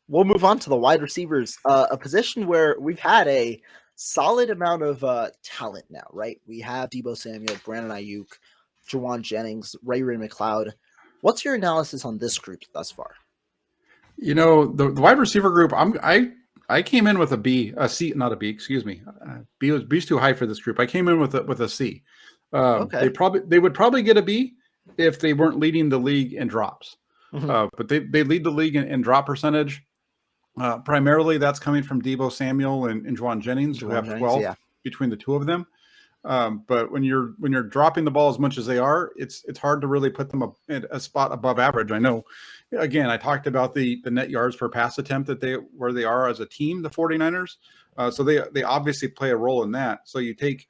we'll move on to the wide receivers, a position where we've had a solid amount of talent now, right? We have Debo Samuel, Brandon Ayuk, Jawan Jennings, Ray McLeod. What's your analysis on this group thus far? The wide receiver group. I came in with a B, a C, not a B. Excuse me. B's too high for this group. I came in with a C. Okay. They would probably get a B if they weren't leading the league in drops. Mhm. But they lead the league in drop percentage. Primarily, that's coming from Debo Samuel and Juwan Jennings, who Jawan have Jennings, 12 yeah. between the two of them. But when you're dropping the ball as much as they are, it's hard to really put them in a spot above average. I know. Again, I talked about the net yards per pass attempt where they are as a team, the 49ers. So they obviously play a role in that. So you take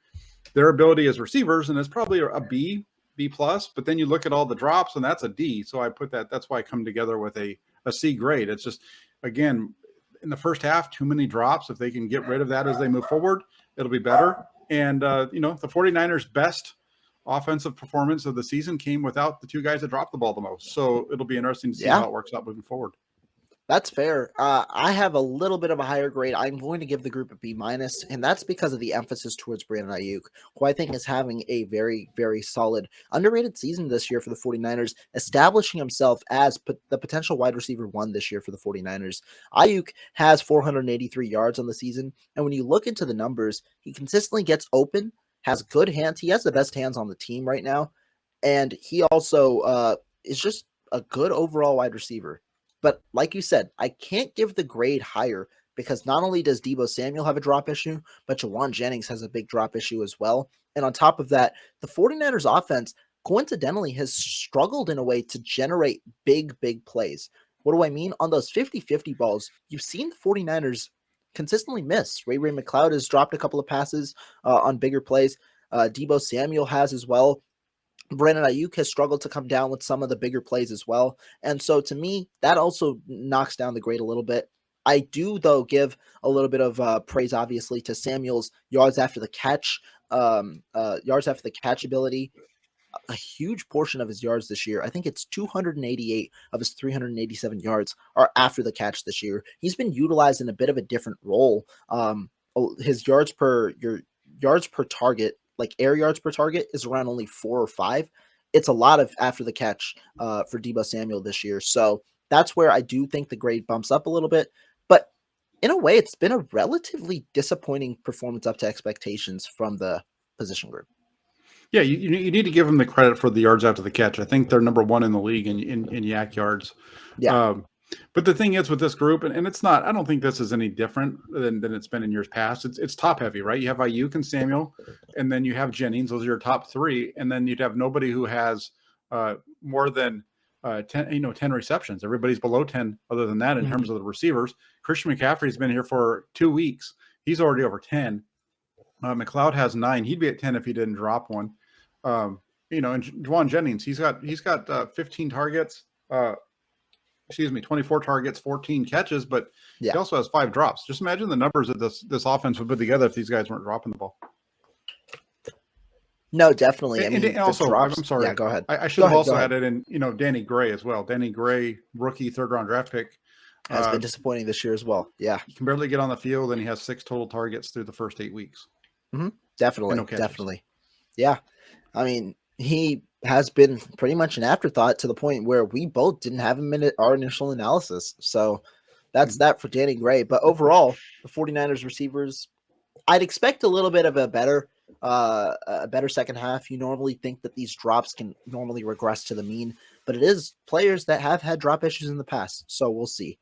their ability as receivers, and it's probably a B plus. But then you look at all the drops, and that's a D. So I put that. That's why I come together with a C grade. It's just, again, in the first half, too many drops. If they can get rid of that as they move forward, it'll be better. And, the 49ers' best offensive performance of the season came without the two guys that dropped the ball the most. So it'll be interesting to see Yeah. how it works out moving forward. That's fair. I have a little bit of a higher grade. I'm going to give the group a B minus, and that's because of the emphasis towards Brandon Ayuk, who I think is having a very, very solid, underrated season this year for the 49ers, establishing himself as the potential wide receiver one this year for the 49ers. Ayuk has 483 yards on the season, and when you look into the numbers, he consistently gets open, has good hands. He has the best hands on the team right now, and he also is just a good overall wide receiver. But like you said, I can't give the grade higher because not only does Debo Samuel have a drop issue, but Jawan Jennings has a big drop issue as well. And on top of that, the 49ers offense coincidentally has struggled in a way to generate big plays. What do I mean? On those 50-50 balls, you've seen the 49ers consistently miss. Ray McLeod has dropped a couple of passes on bigger plays. Debo Samuel has as well. Brandon Ayuk has struggled to come down with some of the bigger plays as well. And so to me, that also knocks down the grade a little bit. I do, though, give a little bit of praise, obviously, to Samuel's yards after the catch, ability. A huge portion of his yards this year, I think it's 288 of his 387 yards are after the catch this year. He's been utilized in a bit of a different role. His yards per target, like air yards per target, is around only 4 or 5. It's a lot of after the catch for Debo Samuel this year. So that's where I do think the grade bumps up a little bit. But in a way, it's been a relatively disappointing performance up to expectations from the position group. Yeah, you need to give them the credit for the yards after the catch. I think they're number one in the league in yak yards. Yeah. Um, but the thing is with this group, and it's not, I don't think this is any different than it's been in years past. It's top heavy, right? You have Ayuk and Samuel, and then you have Jennings. Those are your top three. And then you'd have nobody who has more than 10 receptions. Everybody's below 10 other than that in Mhm. terms of the receivers. Christian McCaffrey's been here for 2 weeks. He's already over 10. McLeod has 9. He'd be at 10 if he didn't drop one. And Juwan Jennings, he's got 15 targets. 24 targets, 14 catches, but Yeah. he also has 5 drops. Just imagine the numbers that this offense would put together if these guys weren't dropping the ball. No, definitely. I And mean, the also, I'm drops. sorry, Yeah, go ahead. I should Go have ahead. Go also ahead. added in, Danny Gray as well. Danny Gray, rookie, third-round draft pick. Has been disappointing this year as well. Yeah. He can barely get on the field, and he has 6 total targets through the first 8 weeks. Mm-hmm. And no Definitely. catches. Definitely. Yeah. I mean, he has been pretty much an afterthought to the point where we both didn't have him in our initial analysis. So that's that for Danny Gray. But overall, the 49ers receivers, I'd expect a little bit of a better second half. You normally think that these drops can normally regress to the mean, but it is players that have had drop issues in the past. So we'll see.